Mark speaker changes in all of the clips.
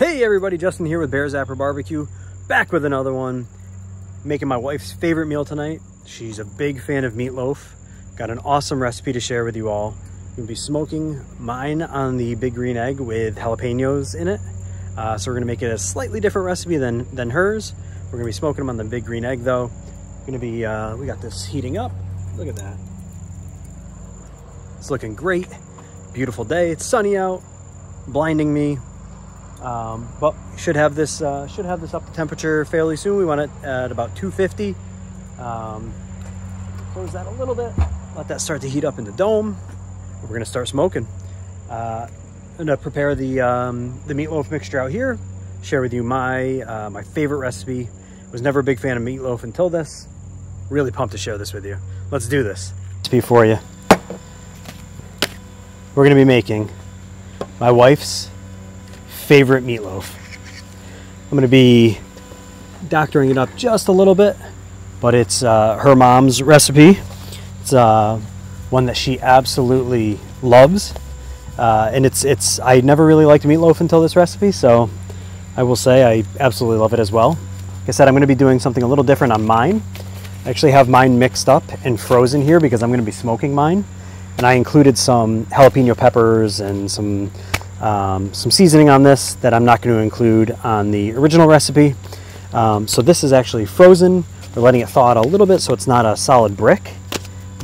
Speaker 1: Hey everybody, Justin here with BearzapperBBQ, back with another one. Making my wife's favorite meal tonight. She's a big fan of meatloaf. Got an awesome recipe to share with you all. I'm gonna be smoking mine on the big green egg with jalapeños in it. So we're gonna make it a slightly different recipe than hers. We're gonna be smoking them on the big green egg though. Gonna be, we got this heating up. Look at that. It's looking great. Beautiful day, it's sunny out, blinding me. But should have this up to temperature fairly soon. We want it at about 250. Close that a little bit. Let that start to heat up in the dome. We're gonna start smoking. I'm gonna prepare the meatloaf mixture out here. Share with you my my favorite recipe. Was never a big fan of meatloaf until this. Really pumped to share this with you. Let's do this. Recipe for you. We're gonna be making my wife's favorite meatloaf. I'm gonna be doctoring it up just a little bit, but it's her mom's recipe. It's one that she absolutely loves, and it's I never really liked meatloaf until this recipe, so I will say I absolutely love it as well. Like I said, I'm gonna be doing something a little different on mine. I actually have mine mixed up and frozen here because I'm gonna be smoking mine, and I included some jalapeno peppers and some seasoning on this that I'm not going to include on the original recipe. So this is actually frozen. We're letting it thaw out a little bit so it's not a solid brick,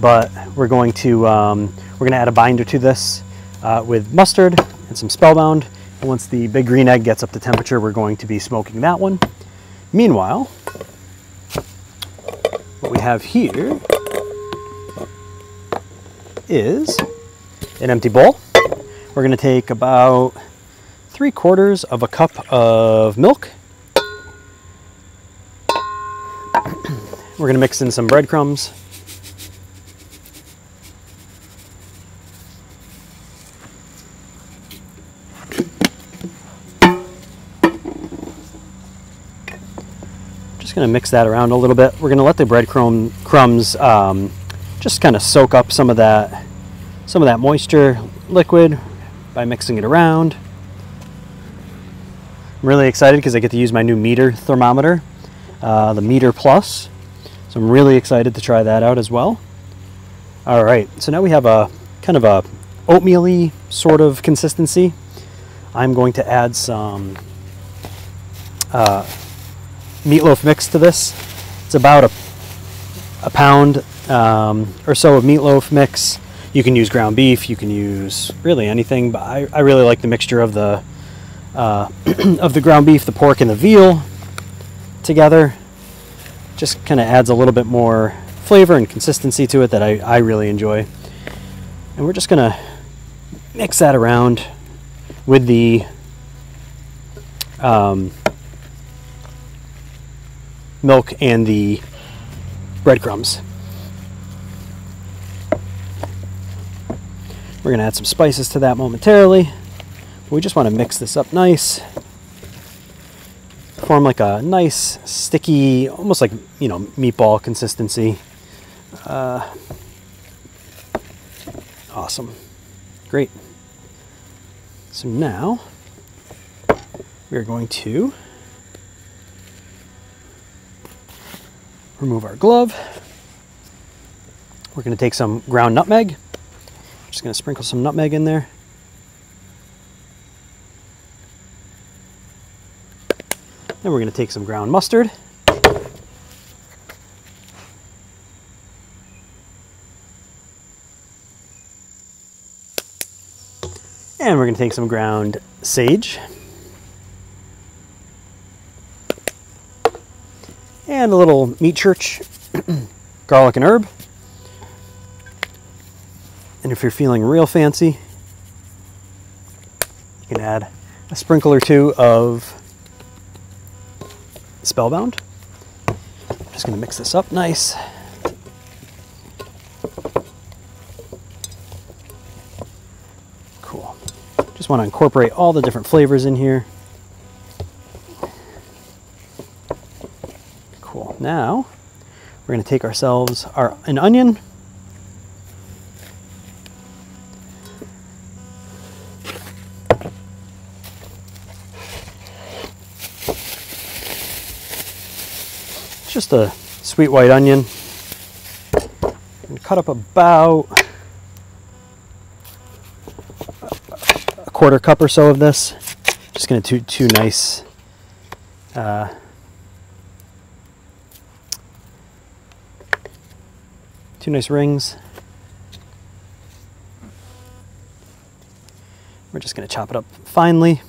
Speaker 1: but we're going to add a binder to this with mustard and some Spellbound. And once the big green egg gets up to temperature, we're going to be smoking that one. Meanwhile, what we have here is an empty bowl. We're going to take about 3/4 of a cup of milk. We're going to mix in some breadcrumbs. Just going to mix that around a little bit. We're going to let the breadcrumbs just kind of soak up some of that moisture liquid by mixing it around. I'm really excited because I get to use my new meter thermometer, the Meter Plus. So I'm really excited to try that out as well. All right, so now we have a kind of a oatmeal-y sort of consistency. I'm going to add some meatloaf mix to this. It's about a pound or so of meatloaf mix. You can use ground beef, you can use really anything, but I really like the mixture of the of the ground beef, the pork, and the veal together. Just kind of adds a little bit more flavor and consistency to it that I really enjoy. And we're just gonna mix that around with the milk and the breadcrumbs. We're going to add some spices to that momentarily. We just want to mix this up nice. Form like a nice, sticky, almost like, you know, meatball consistency. Awesome. Great. So now we're going to remove our glove. We're going to take some ground nutmeg. Just going to sprinkle some nutmeg in there. Then we're going to take some ground mustard. And we're going to take some ground sage. And a little meat church, garlic and herb. And if you're feeling real fancy, you can add a sprinkle or two of Spellbound. I'm just going to mix this up nice. Cool. Just want to incorporate all the different flavors in here. Cool. Now we're going to take ourselves an onion. just a sweet white onion. And cut up about a 1/4 cup or so of this. Just going to do two nice rings. We're just going to chop it up finely.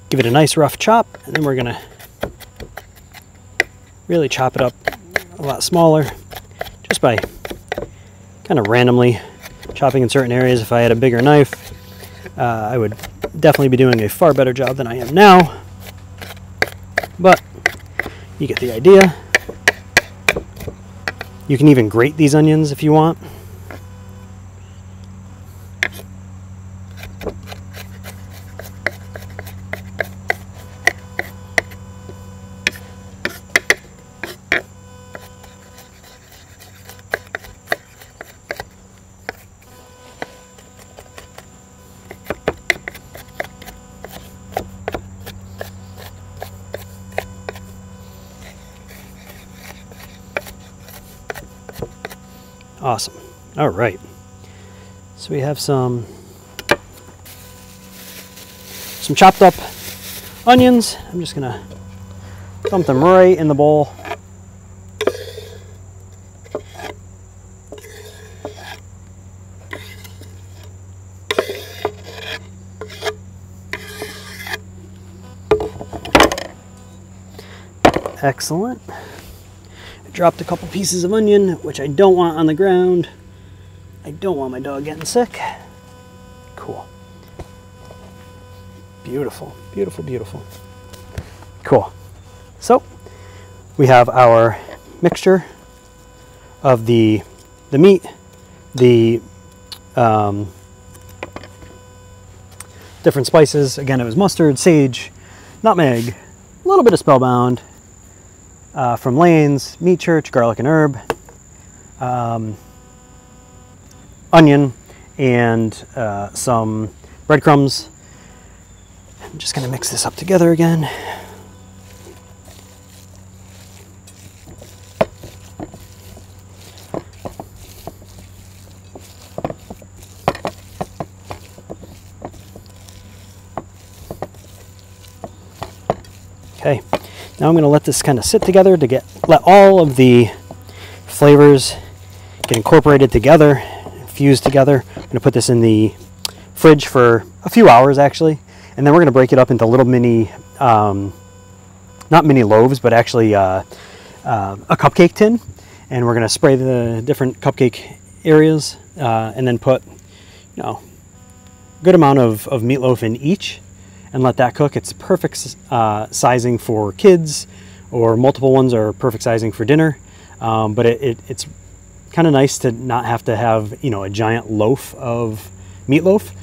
Speaker 1: Give it a nice rough chop, and then we're gonna really chop it up a lot smaller, just by kind of randomly chopping in certain areas. If I had a bigger knife, I would definitely be doing a far better job than I am now, but you get the idea. You can even grate these onions if you want. Awesome. All right. So we have some chopped up onions. I'm just gonna dump them right in the bowl. Excellent. Dropped a couple pieces of onion, which I don't want on the ground. I don't want my dog getting sick. Cool. Beautiful, beautiful, beautiful. Cool. So we have our mixture of the meat, the different spices. Again, it was mustard, sage, nutmeg, a little bit of Spellbound, from Lane's, Meat Church, garlic and herb, onion, and some breadcrumbs. I'm just going to mix this up together again. Okay. Now I'm going to let this kind of sit together to let all of the flavors get incorporated together, fused together. I'm going to put this in the fridge for a few hours actually, and then we're going to break it up into little mini, not mini loaves, but actually a cupcake tin, and we're going to spray the different cupcake areas and then put, you know, a good amount of meatloaf in each, and let that cook. It's perfect sizing for kids, or multiple ones are perfect sizing for dinner. But it's kind of nice to not have to have, you know, a giant loaf of meatloaf.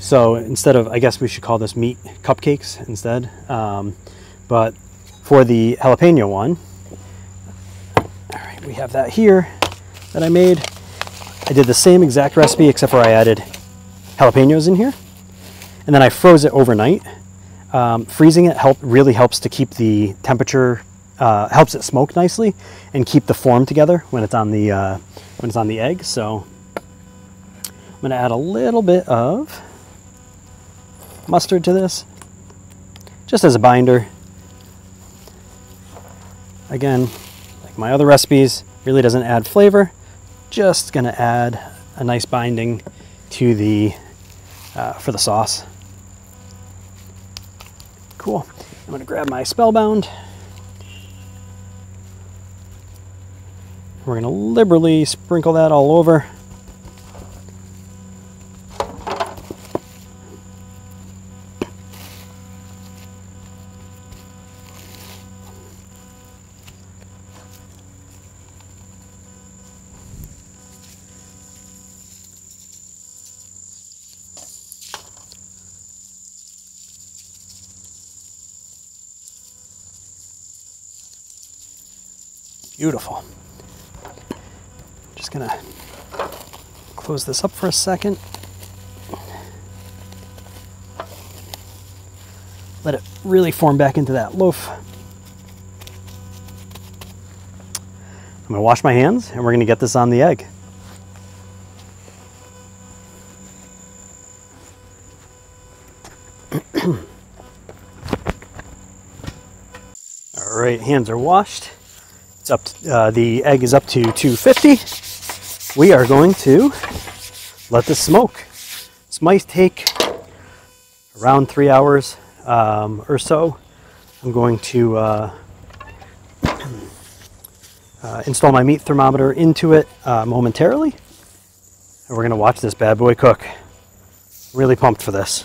Speaker 1: So instead of, I guess we should call this meat cupcakes instead. But for the jalapeno one, all right, we have that here that I made. I did the same exact recipe except for I added jalapenos in here. And then I froze it overnight. Freezing it really helps to keep the temperature, helps it smoke nicely and keep the form together when it's on the egg. So I'm going to add a little bit of mustard to this, just as a binder. Again, like my other recipes, really doesn't add flavor. Just going to add a nice binding to the for the sauce. Cool. I'm going to grab my Spellbound. We're going to liberally sprinkle that all over. Beautiful. Just gonna close this up for a second. Let it really form back into that loaf. I'm gonna wash my hands and we're gonna get this on the egg. All right, hands are washed. It's up to, the egg is up to 250. We are going to let this smoke. This might take around 3 hours or so. I'm going to install my meat thermometer into it momentarily, and we're going to watch this bad boy cook. Really pumped for this.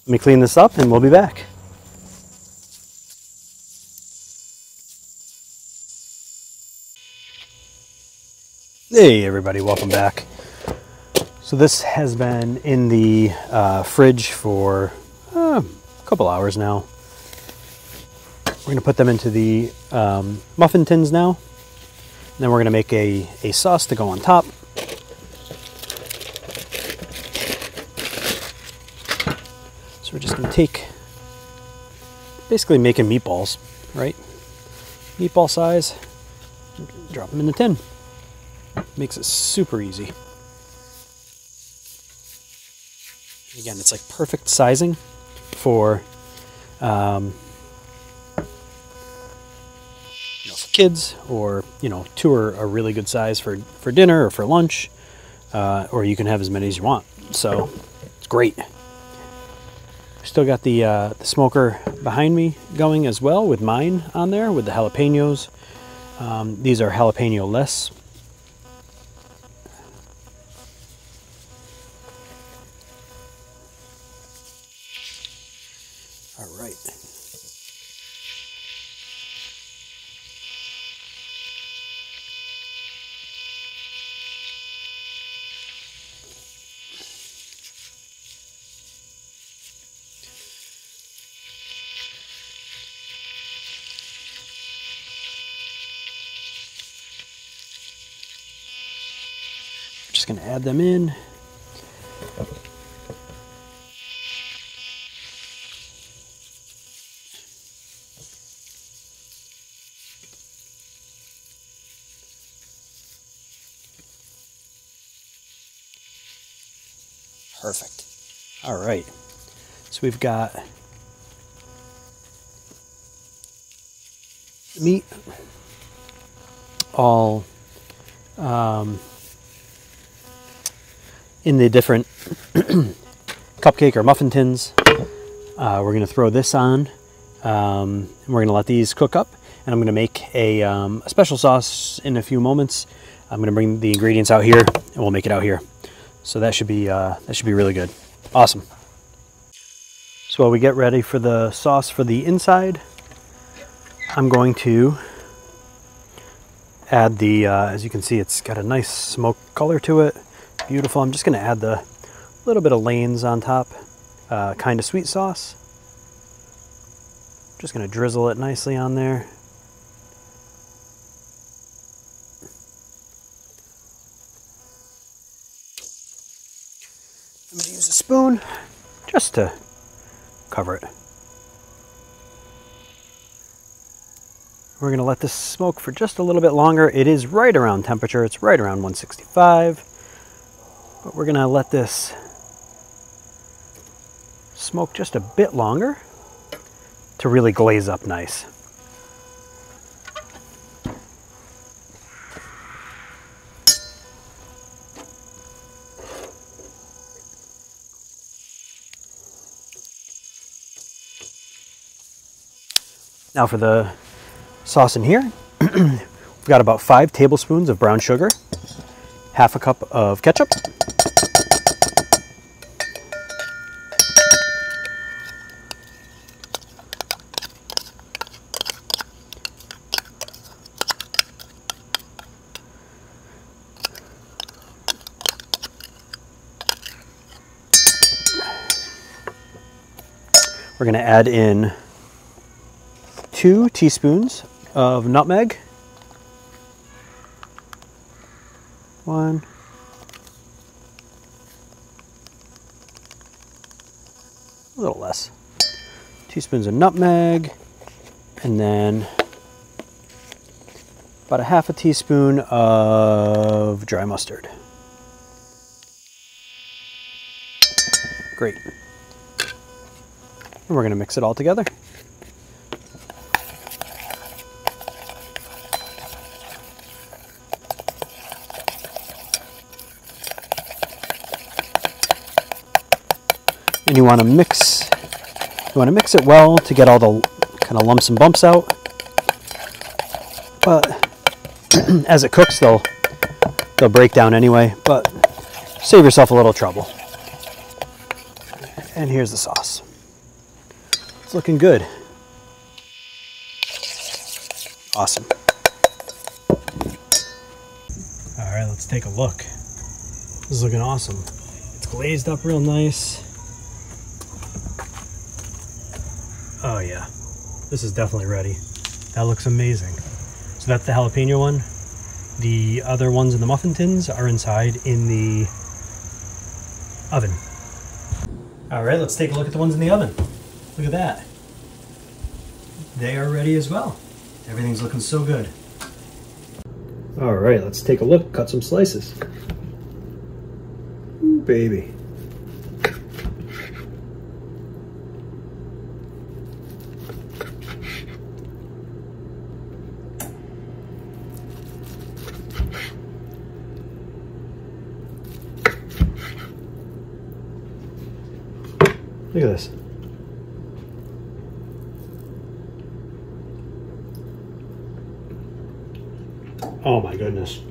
Speaker 1: Let me clean this up and we'll be back. Hey everybody, welcome back. So this has been in the fridge for a couple hours now. We're going to put them into the muffin tins now. And then we're going to make a sauce to go on top. So we're just going to basically making meatballs, right? Meatball size, drop them in the tin. Makes it super easy. Again, it's like perfect sizing for, for kids, or two are a really good size for dinner or for lunch, or you can have as many as you want. So it's great. Still got the smoker behind me going as well with mine on there with the jalapeños. These are jalapeno-less. All right. Just going to add them in. Perfect. All right. So we've got the meat all in the different cupcake or muffin tins. We're going to throw this on, and we're going to let these cook up. And I'm going to make a special sauce in a few moments. I'm going to bring the ingredients out here, and we'll make it out here. So that should be really good. Awesome. So while we get ready for the sauce for the inside, I'm going to add the, as you can see, it's got a nice smoke color to it. Beautiful. I'm just going to add the little bit of Lane's on top, kind of sweet sauce. Just going to drizzle it nicely on there. I'm going to use a spoon just to cover it. We're going to let this smoke for just a little bit longer. It is right around temperature. It's right around 165. But we're going to let this smoke just a bit longer to really glaze up nice. Now for the sauce in here, we've got about 5 tablespoons of brown sugar, half a cup of ketchup, we're going to add in 2 teaspoons of nutmeg, 1. A little less. 2 teaspoons of nutmeg, and then about a half a teaspoon of dry mustard. Great. And we're going to mix it all together. And you want to mix it well to get all the kind of lumps and bumps out. But as it cooks, they'll break down anyway, but save yourself a little trouble. And here's the sauce. It's looking good. Awesome. All right, let's take a look. This is looking awesome. It's glazed up real nice. Oh yeah, this is definitely ready. That looks amazing. So that's the jalapeno one. The other ones in the muffin tins are inside in the oven. All right, let's take a look at the ones in the oven. Look at that. They are ready as well. Everything's looking so good. All right, let's take a look, cut some slices. Ooh, baby. Look at this. Oh my goodness.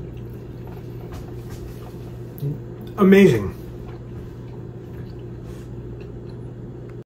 Speaker 1: Amazing.